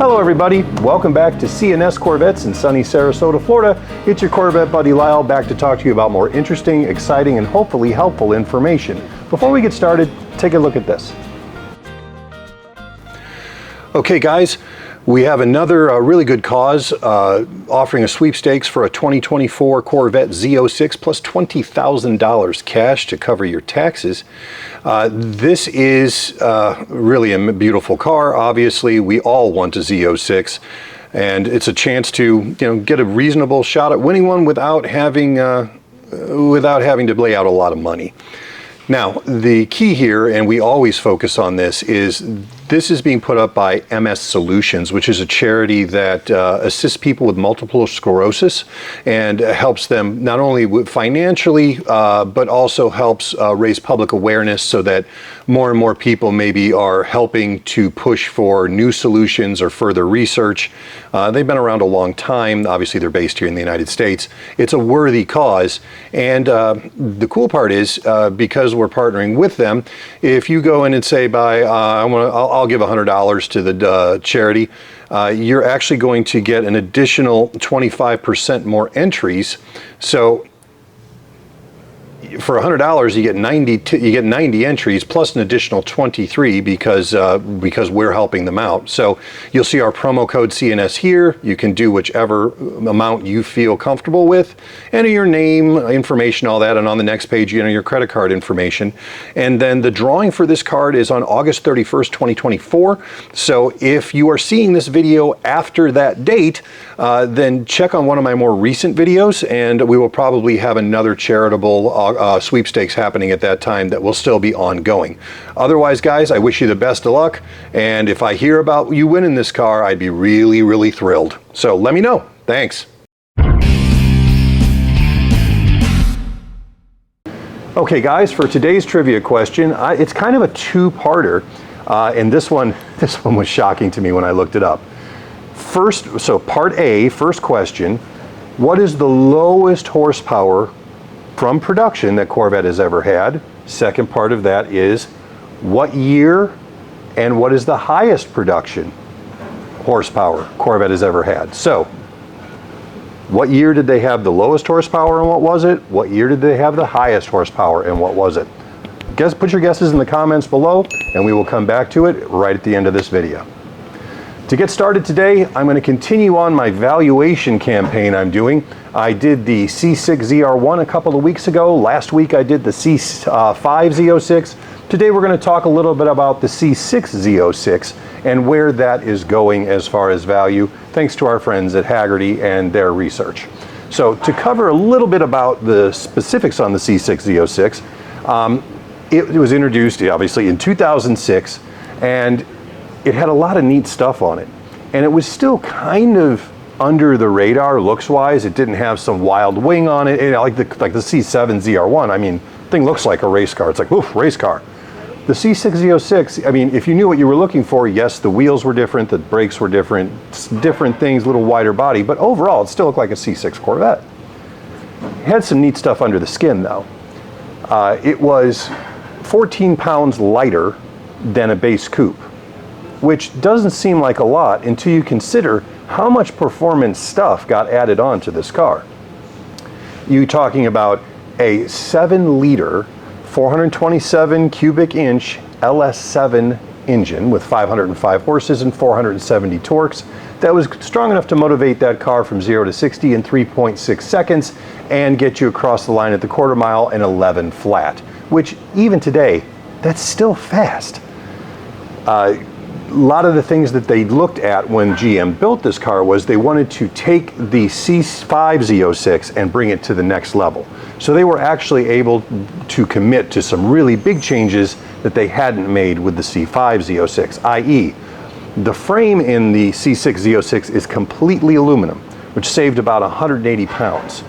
Hello everybody, welcome back to C&S Corvettes in sunny Sarasota, Florida. It's your Corvette buddy Lyle, back to talk to you about more interesting, exciting, and hopefully helpful information. Before we get started, take a look at this. Okay guys, we have another really good cause offering a sweepstakes for a 2024 Corvette Z06 plus $20,000 cash to cover your taxes. This is really a beautiful car. Obviously, we all want a Z06, and it's a chance to get a reasonable shot at winning one without having to lay out a lot of money. Now, the key here, and we always focus on this is being put up by MS Solutions, which is a charity that assists people with multiple sclerosis and helps them not only financially, but also helps raise public awareness so that more and more people maybe are helping to push for new solutions or further research. They've been around a long time. Obviously, they're based here in the United States. It's a worthy cause. And the cool part is, because we're partnering with them, if you go in and say, I'll give $100 to the charity, you're actually going to get an additional 25% more entries. So for $100, you get 90 entries plus an additional 23 because we're helping them out. So you'll see our promo code C&S here. You can do whichever amount you feel comfortable with. Enter your name, information, all that, and on the next page you enter your credit card information. And then the drawing for this card is on August 31st, 2024. So if you are seeing this video after that date, then check on one of my more recent videos, and we will probably have another charitable sweepstakes happening at that time that will still be ongoing. Otherwise, guys, I wish you the best of luck, and if I hear about you winning this car, I'd be really, really thrilled. So let me know. Thanks. Okay, guys, for today's trivia question, it's kind of a two-parter, and this one was shocking to me when I looked it up. So part A, first question, what is the lowest horsepower from production that Corvette has ever had? Second part of that is, what year and what is the highest production horsepower Corvette has ever had? So, what year did they have the lowest horsepower and what was it? What year did they have the highest horsepower and what was it? Put your guesses in the comments below and we will come back to it right at the end of this video. To get started today, I'm going to continue on my valuation campaign I'm doing. I did the C6 ZR1 a couple of weeks ago. Last week I did the C5 Z06. Today we're going to talk a little bit about the C6 Z06 and where that is going as far as value, thanks to our friends at Hagerty and their research. So to cover a little bit about the specifics on the C6 Z06, it was introduced obviously in 2006, and it had a lot of neat stuff on it, and it was still kind of under the radar looks wise. It didn't have some wild wing on it, like the C7 ZR1. I mean, the thing looks like a race car. It's like, oof, race car. The C6 Z06, I mean, if you knew what you were looking for, yes, the wheels were different, the brakes were different things, a little wider body, but overall it still looked like a C6 Corvette. It had some neat stuff under the skin though. It was 14 pounds lighter than a base coupe, which doesn't seem like a lot until you consider how much performance stuff got added on to this car. You're talking about a 7-liter, 427 cubic inch LS7 engine with 505 horses and 470 torques that was strong enough to motivate that car from 0 to 60 in 3.6 seconds and get you across the line at the quarter mile in 11 flat, which even today, that's still fast. A lot of the things that they looked at when GM built this car was they wanted to take the C5 Z06 and bring it to the next level. So they were actually able to commit to some really big changes that they hadn't made with the C5 Z06, i.e. the frame in the C6 Z06 is completely aluminum, which saved about 180 pounds.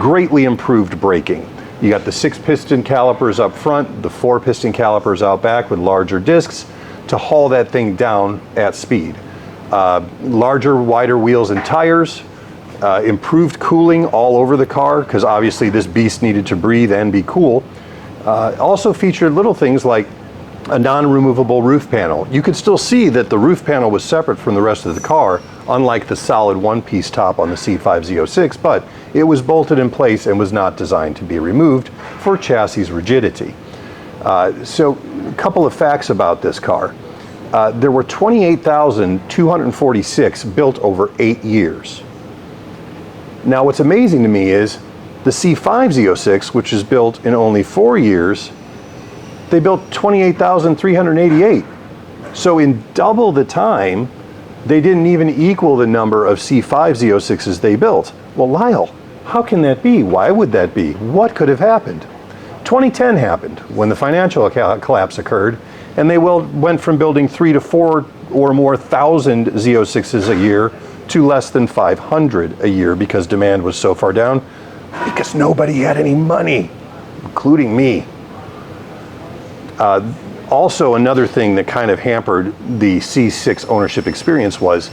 Greatly improved braking. You got the 6-piston calipers up front, the 4-piston calipers out back with larger discs to haul that thing down at speed. Larger, wider wheels and tires, improved cooling all over the car, because obviously this beast needed to breathe and be cool. Also featured little things like a non-removable roof panel. You could still see that the roof panel was separate from the rest of the car, unlike the solid one-piece top on the C5 Z06, but it was bolted in place and was not designed to be removed for chassis rigidity. So a couple of facts about this car. There were 28,246 built over 8 years. Now what's amazing to me is the C5 Z06, which is built in only 4 years, they built 28,388. So in double the time, they didn't even equal the number of C5 Z06s they built. Well, Lyle, how can that be? Why would that be? What could have happened? 2010 happened when the financial collapse occurred, and they went from building 3 to 4 or more thousand Z06s a year to less than 500 a year because demand was so far down, because nobody had any money, including me. Also, another thing that kind of hampered the C6 ownership experience was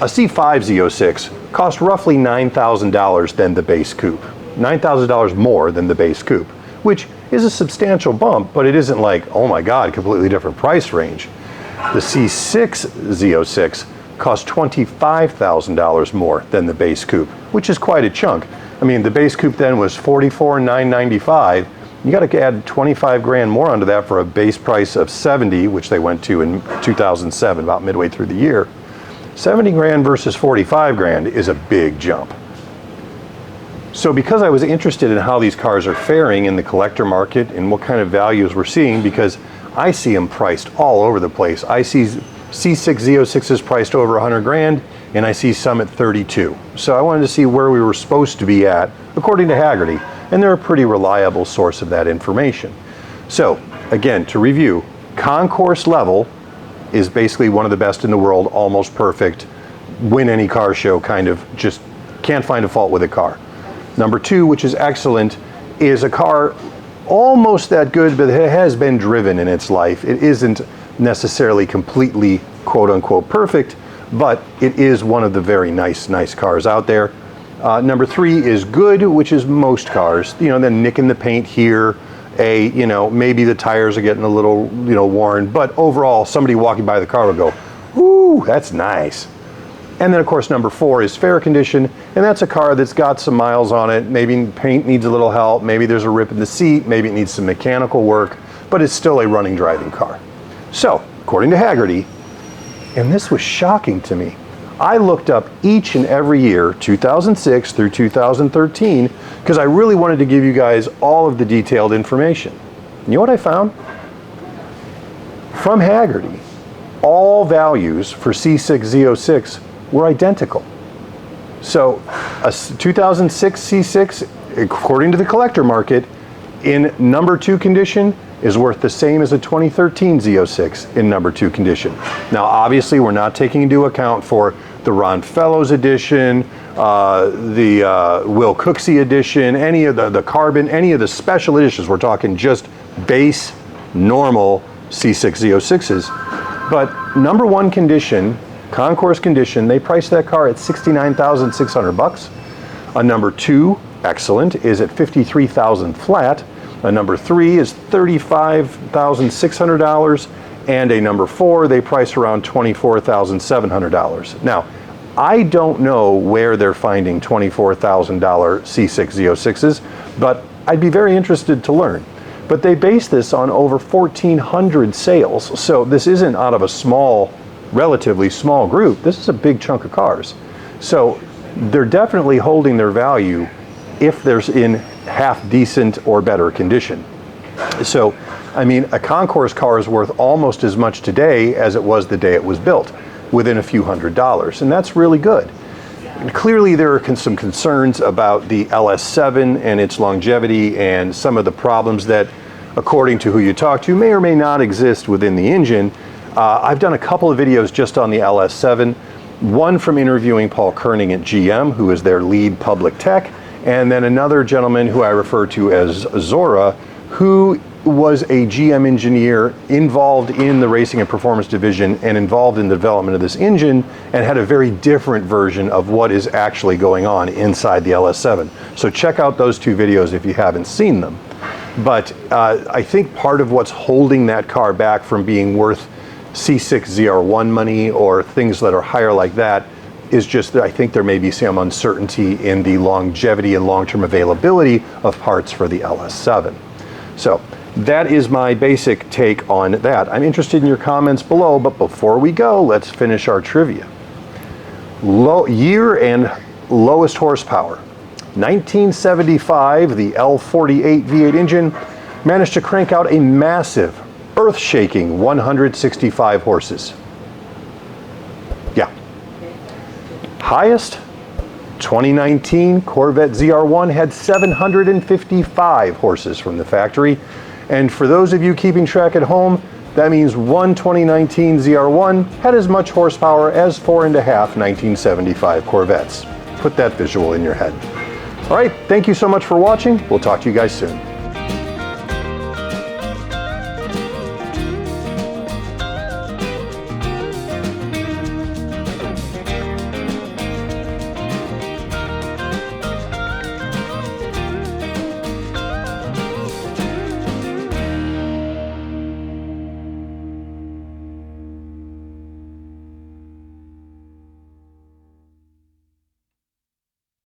a C5 Z06 cost roughly $9,000 than the base coupe. $9,000 more than the base coupe, which is a substantial bump, but it isn't like, oh my God, completely different price range. The C6 Z06 cost $25,000 more than the base coupe, which is quite a chunk. I mean, the base coupe then was $44,995. You got to add 25 grand more onto that for a base price of 70, which they went to in 2007, about midway through the year. 70 grand versus 45 grand is a big jump. So because I was interested in how these cars are faring in the collector market and what kind of values we're seeing, because I see them priced all over the place. I see C6 Z06s priced over 100 grand, and I see some at 32. So I wanted to see where we were supposed to be at, according to Hagerty, and they're a pretty reliable source of that information. So again, to review, concourse level is basically one of the best in the world, almost perfect, win any car show, kind of just can't find a fault with a car. Number 2, which is excellent, is a car almost that good, but it has been driven in its life. It isn't necessarily completely quote unquote perfect, but it is one of the very nice cars out there. Number 3 is good, which is most cars. You know, then nicking the paint here, maybe the tires are getting a little, worn, but overall, somebody walking by the car will go, ooh, that's nice. And then of course number 4 is fair condition, and that's a car that's got some miles on it. Maybe paint needs a little help, maybe there's a rip in the seat, maybe it needs some mechanical work, but it's still a running driving car. So, according to Hagerty, and this was shocking to me, I looked up each and every year, 2006 through 2013, because I really wanted to give you guys all of the detailed information. You know what I found? From Hagerty, all values for C6 Z06 were identical. So a 2006 C6, according to the collector market, in number 2 condition is worth the same as a 2013 Z06 in number 2 condition. Now obviously we're not taking into account for the Ron Fellows edition, the Will Cooksey edition, any of the carbon, any of the special editions. We're talking just base, normal C6 Z06s. But number 1 condition, concourse condition, they priced that car at $69,600. A number 2, excellent, is at $53,000 flat. A number 3 is $35,600. And a number 4, they price around $24,700. Now, I don't know where they're finding $24,000 C6 Z06s, but I'd be very interested to learn. But they base this on over 1,400 sales, so this isn't out of a small, relatively small group. This is a big chunk of cars. So they're definitely holding their value if they're in half decent or better condition. So, I mean, a concourse car is worth almost as much today as it was the day it was built, within a few $100s, and that's really good. And clearly there are some concerns about the LS7 and its longevity and some of the problems that, according to who you talk to, may or may not exist within the engine. I've done a couple of videos just on the LS7, one from interviewing Paul Koenig at GM, who is their lead public tech, and then another gentleman who I refer to as Zora, who was a GM engineer involved in the racing and performance division and involved in the development of this engine, and had a very different version of what is actually going on inside the LS7. So check out those 2 videos if you haven't seen them. But I think part of what's holding that car back from being worth C6 ZR1 money or things that are higher like that is just that I think there may be some uncertainty in the longevity and long-term availability of parts for the LS7. So that is my basic take on that. I'm interested in your comments below, but before we go, let's finish our trivia. Year and lowest horsepower. 1975, the L48 V8 engine managed to crank out a massive, earth-shaking 165 horses. Yeah. Highest? 2019 Corvette ZR1 had 755 horses from the factory. And for those of you keeping track at home, that means one 2019 ZR1 had as much horsepower as 4.5 1975 Corvettes. Put that visual in your head. All right, thank you so much for watching. We'll talk to you guys soon.